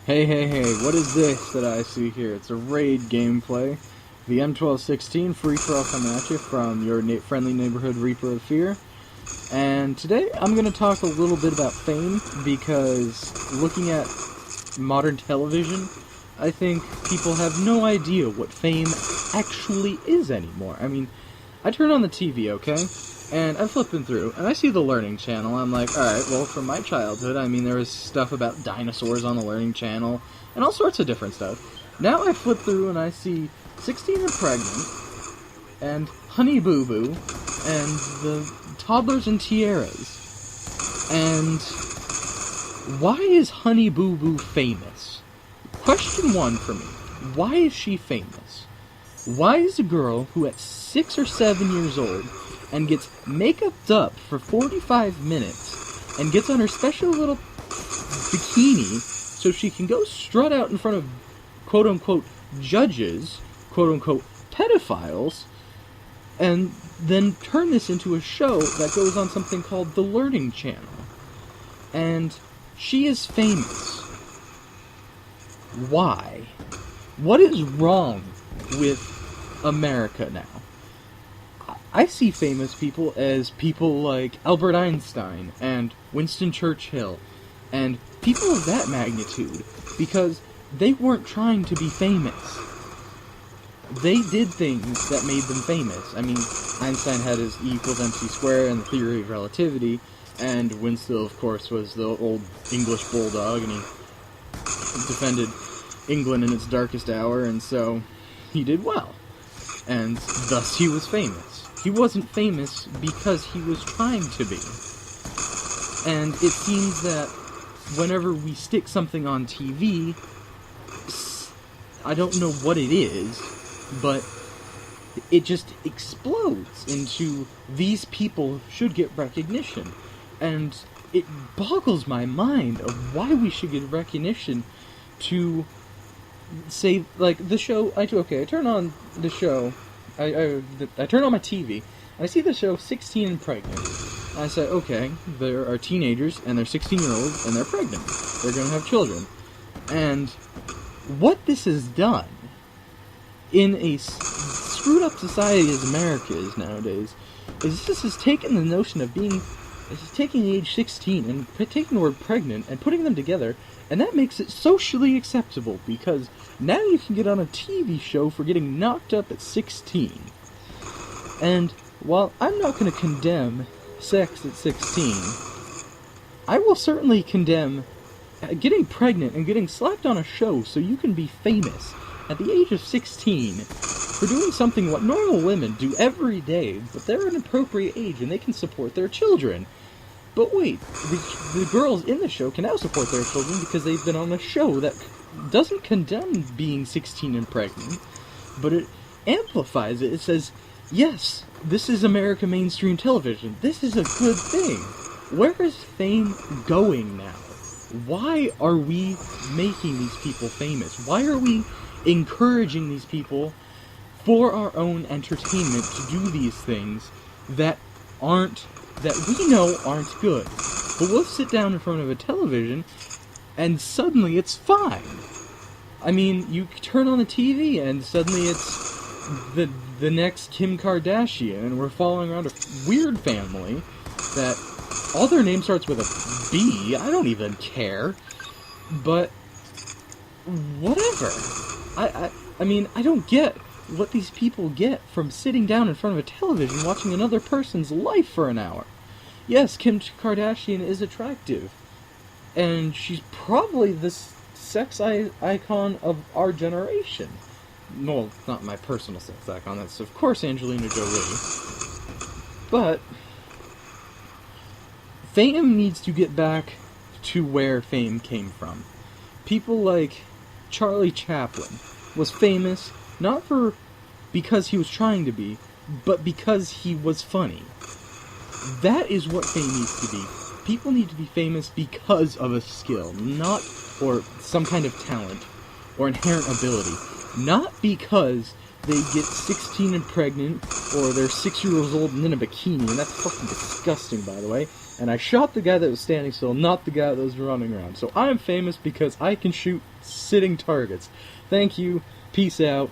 Hey, what is this that I see here? It's a raid gameplay. The M1216 free-for-all coming at you from your friendly neighborhood Reaper of Fear. And today I'm going to talk a little bit about fame, because looking at modern television, I think people have no idea what fame actually is anymore. I mean, I turn on the TV, okay? And I'm flipping through, and I see the Learning Channel. I'm like, alright, well, from my childhood, I mean, there was stuff about dinosaurs on the Learning Channel, and all sorts of different stuff. Now I flip through and I see 16 and Pregnant, and Honey Boo Boo, and the Toddlers and Tiaras. And why is Honey Boo Boo famous? Question one for me. Why is she famous? Why is a girl who at 6 or 7 years old and gets make-upped up for 45 minutes and gets on her special little bikini so she can go strut out in front of quote-unquote judges, quote-unquote pedophiles, and then turn this into a show that goes on something called the Learning Channel? And she is famous. Why? What is wrong with America now? I see famous people as people like Albert Einstein and Winston Churchill and people of that magnitude, because they weren't trying to be famous. They did things that made them famous. I mean, Einstein had his E equals MC squared and the theory of relativity, and Winston, of course, was the old English bulldog, and he defended England in its darkest hour, and so he did well. And thus he was famous. He wasn't famous because he was trying to be. And it seems that whenever we stick something on TV, I don't know what it is, but it just explodes into these people should get recognition. And it boggles my mind of why we should get recognition to say, like, the show, I turn on the show, I turn on my TV, and I see the show 16 and Pregnant. And I say, okay, there are teenagers, and they're 16-year-olds, and they're pregnant. They're going to have children. And what this has done in a screwed-up society as America is nowadays, is this has taken the notion of taking the age 16 and taking the word pregnant and putting them together, and that makes it socially acceptable, because now you can get on a TV show for getting knocked up at 16. And while I'm not going to condemn sex at 16, I will certainly condemn getting pregnant and getting slapped on a show so you can be famous at the age of 16 for doing something what normal women do every day, but they're an appropriate age and they can support their children. But wait, the girls in the show can now support their children because they've been on a show that doesn't condemn being 16 and pregnant, but it amplifies it. It says, yes, this is American mainstream television. This is a good thing. Where is fame going now? Why are we making these people famous? Why are we encouraging these people for our own entertainment to do these things that we know aren't good? But we'll sit down in front of a television and suddenly it's fine. I mean, you turn on the TV and suddenly it's the next Kim Kardashian, and we're following around a weird family that all their name starts with a B. I don't even care. But whatever. I mean, I don't get what these people get from sitting down in front of a television watching another person's life for an hour. Yes, Kim Kardashian is attractive, and she's probably the sex icon of our generation. Well, not my personal sex icon, that's of course Angelina Jolie. But fame needs to get back to where fame came from. People like Charlie Chaplin was famous not because he was trying to be, but because he was funny. That is what fame needs to be. People need to be famous because of a skill, or some kind of talent, or inherent ability. Not because they get 16 and pregnant, or they're 6 years old and in a bikini, and that's fucking disgusting, by the way. and I shot the guy that was standing still, not the guy that was running around. So I'm famous because I can shoot sitting targets. Thank you. Peace out.